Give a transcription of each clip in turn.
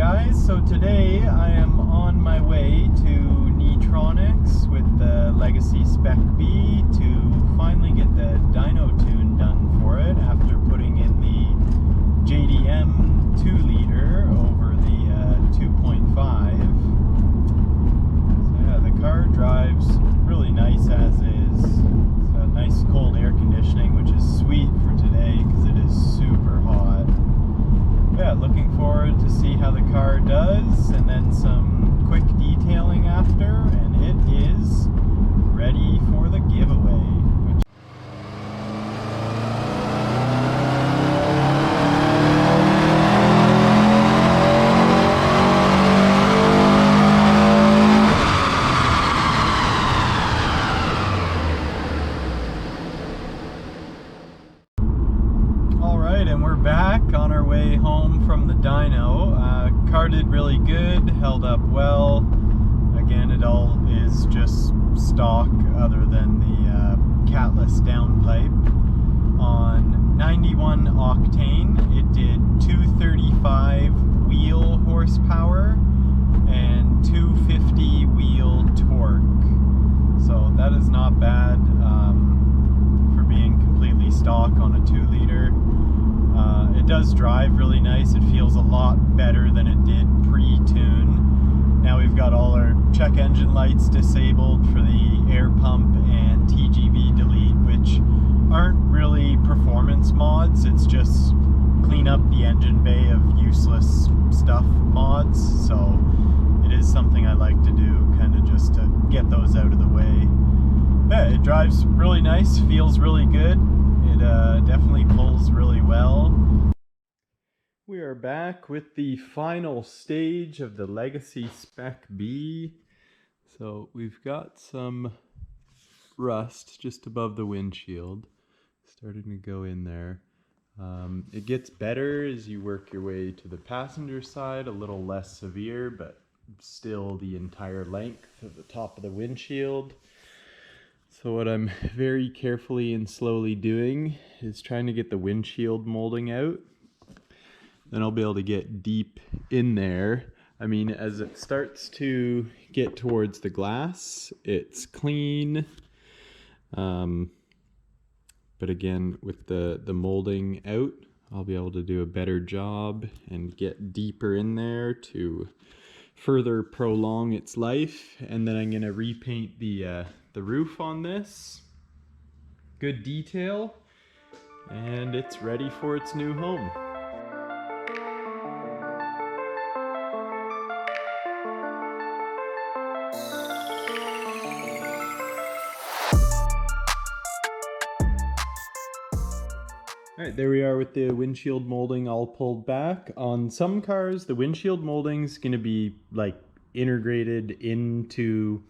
guys, so today I am on my way to Netronics with the Legacy Spec B to finally get the dyno tune done for it after putting in the JDM 2-liter over the 2.5. So yeah, the car drives really nice as is. It's got nice cold air conditioning, which is sweet for today because it is super hot. Yeah, looking forward to see how the car does, and then some quick detailing after, and it is ready for the giveaway. Alright, and we're back on our way home from the dyno. Car did really good, held up well. Again, it all is just stock other than the catless downpipe. On 91 octane, it did 235 wheel horsepower and 250 wheel torque. So that is not bad for being completely stock on a 2-liter. It does drive really nice. It feels a lot better than it did pre-tune. Now we've got all our check engine lights disabled for the air pump and TGV delete, which aren't really performance mods. It's just clean up the engine bay of useless stuff mods. So it is something I like to do, kind of just to get those out of the way. Yeah, it drives really nice, feels really good. It definitely pulls really well. We are back with the final stage of the Legacy Spec B. So we've got some rust just above the windshield, starting to go in there. It gets better as you work your way to the passenger side, a little less severe, but still the entire length of the top of the windshield. So what I'm very carefully and slowly doing is trying to get the windshield molding out. Then I'll be able to get deep in there. I mean, as it starts to get towards the glass, it's clean. But again, with the molding out, I'll be able to do a better job and get deeper in there to further prolong its life. And then I'm gonna repaint the roof on this. Good detail, and it's ready for its new home. Alright, there we are with the windshield molding all pulled back. On some cars, the windshield molding's gonna be like integrated into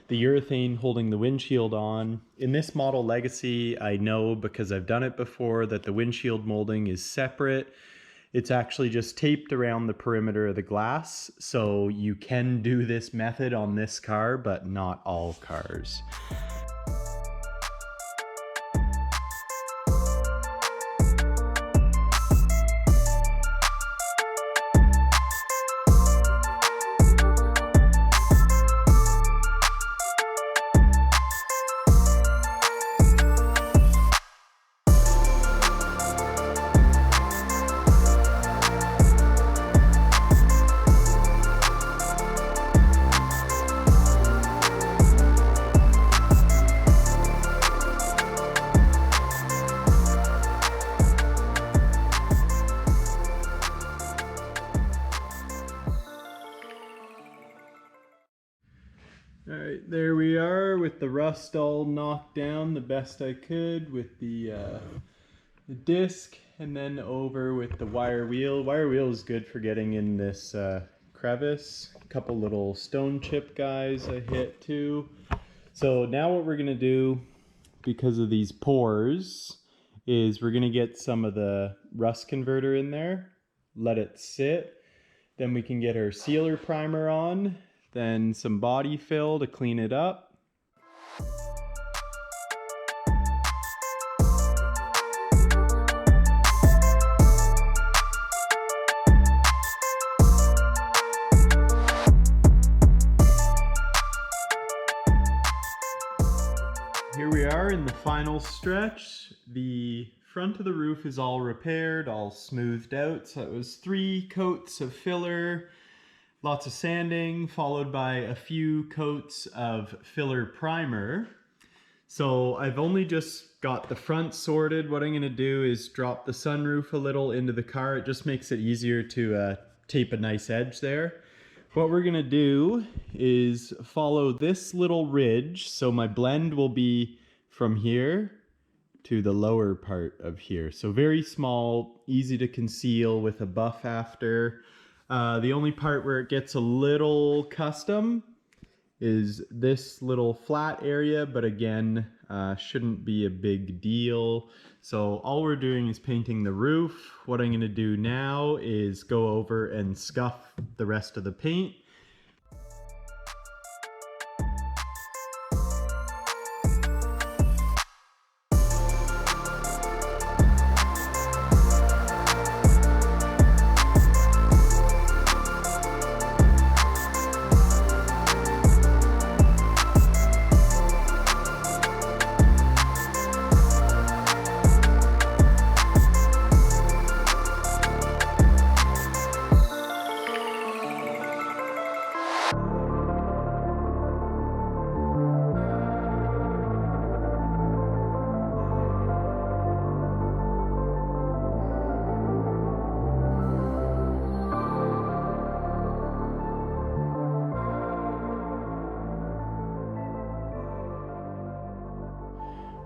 the urethane holding the windshield on. In this model Legacy, I know because I've done it before that the windshield molding is separate. It's actually just taped around the perimeter of the glass. So you can do this method on this car, but not all cars. Alright, there we are with the rust all knocked down the best I could with the disc, and then over with the wire wheel. Wire wheel is good for getting in this crevice. A couple little stone chip guys I hit too. So now what we're going to do, because of these pores, is we're going to get some of the rust converter in there, let it sit, then we can get our sealer primer on, then some body fill to clean it up. final stretch. The front of the roof is all repaired, all smoothed out. So it was 3 coats of filler, lots of sanding, followed by a few coats of filler primer. So I've only just got the front sorted. What I'm gonna do is drop the sunroof a little into the car. It just makes it easier to tape a nice edge there. What we're gonna do is follow this little ridge. So my blend will be from here to the lower part of here. So very small, easy to conceal with a buff after. The only part where it gets a little custom is this little flat area, but again, shouldn't be a big deal. So all we're doing is painting the roof. What I'm gonna do now is go over and scuff the rest of the paint.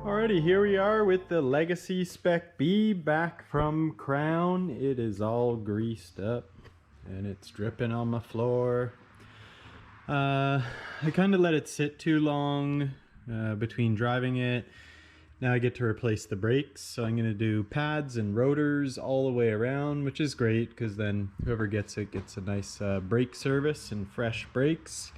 Alrighty, here we are with the Legacy Spec B back from Crown. It is all greased up and it's dripping on my floor. I kind of let it sit too long between driving it. Now I get to replace the brakes, so I'm going to do pads and rotors all the way around, which is great because then whoever gets it gets a nice brake service and fresh brakes.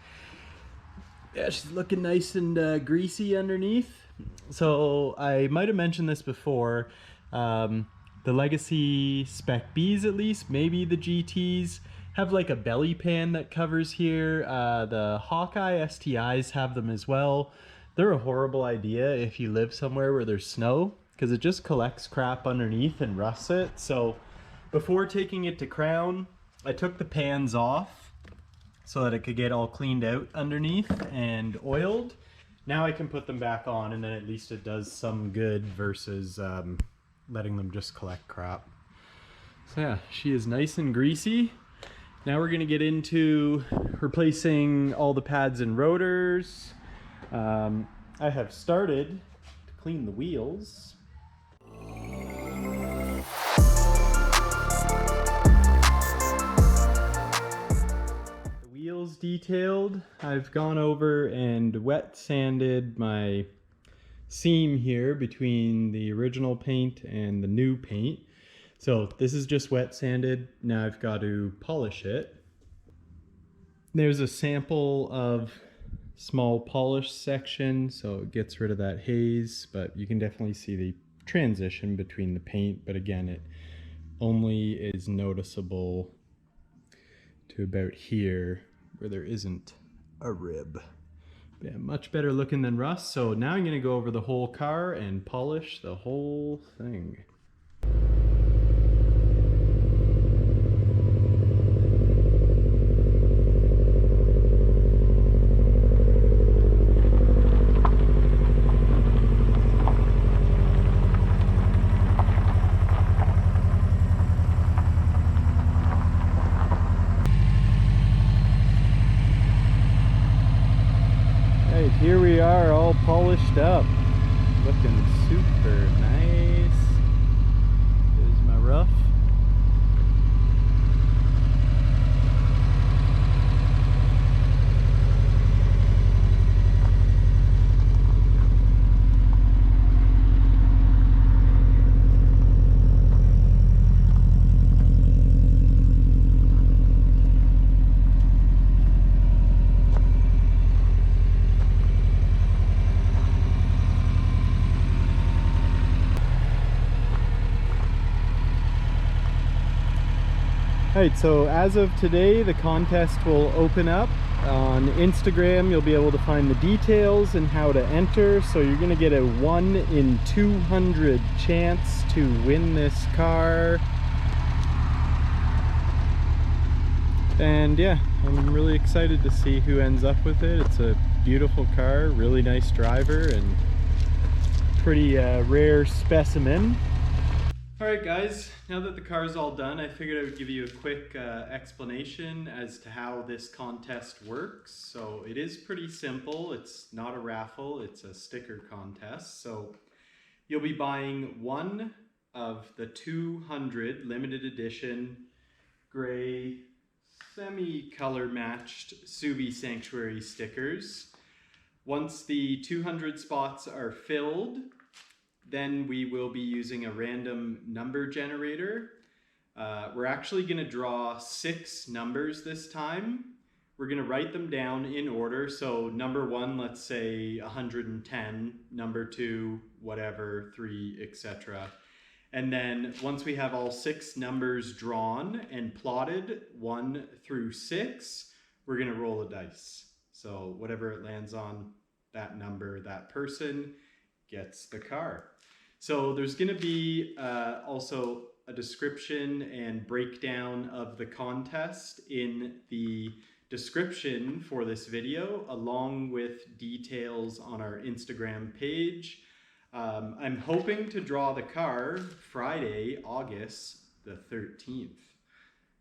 Yeah, she's looking nice and greasy underneath. So I might have mentioned this before, the Legacy Spec Bs at least, maybe the GTs, have like a belly pan that covers here. The Hawkeye STIs have them as well. They're a horrible idea if you live somewhere where there's snow, because it just collects crap underneath and rusts it. So before taking it to Crown, I took the pans off so that it could get all cleaned out underneath and oiled. Now I can put them back on, and then at least it does some good versus letting them just collect crap. So yeah, she is nice and greasy. Now we're gonna get into replacing all the pads and rotors. I have started to clean the wheels. Wheels detailed. I've gone over and wet sanded my seam here between the original paint and the new paint. So this is just wet sanded. Now I've got to polish it. There's a sample of small polish section, so it gets rid of that haze, but you can definitely see the transition between the paint, but again, it only is noticeable to about here where there isn't a rib. But yeah, much better looking than rust. So now I'm gonna go over the whole car and polish the whole thing. Here we are, all polished up, looking super nice. There's my rough. Alright, so as of today, the contest will open up On Instagram, you'll be able to find the details and how to enter. So you're gonna get a 1 in 200 chance to win this car. And yeah, I'm really excited to see who ends up with it. It's a beautiful car, really nice driver, and pretty rare specimen. Alright guys, now that the car is all done, I figured I would give you a quick explanation as to how this contest works. So it is pretty simple. It's not a raffle, it's a sticker contest. So you'll be buying one of the 200 limited edition gray semi-color matched Subi Sanctuary stickers. Once the 200 spots are filled, then we will be using a random number generator. We're actually going to draw 6 numbers this time. We're going to write them down in order. So number 1, let's say 110, number 2, whatever, 3, etc. And then once we have all 6 numbers drawn and plotted, 1 through 6, we're going to roll a dice. So whatever it lands on, that number, that person gets the car. So there's going to be also a description and breakdown of the contest in the description for this video, along with details on our Instagram page. I'm hoping to draw the car Friday, August the 13th.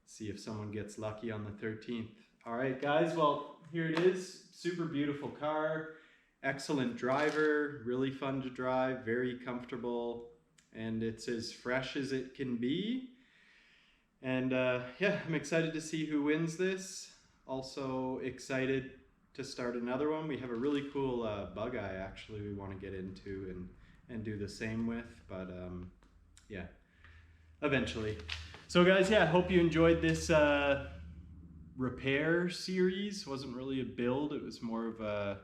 See if someone gets lucky on the 13th. All right, guys, well, here it is. Super beautiful car. Excellent driver, really fun to drive, very comfortable, and it's as fresh as it can be. And yeah, I'm excited to see who wins this. Also excited to start another one. We have a really cool bug eye actually we want to get into and do the same with, but yeah, eventually. So guys, yeah, hope you enjoyed this repair series. Wasn't really a build, it was more of a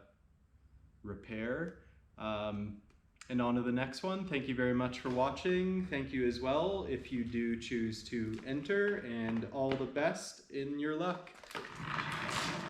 repair. And on to the next one. Thank you very much for watching. Thank you as well if you do choose to enter, and all the best in your luck.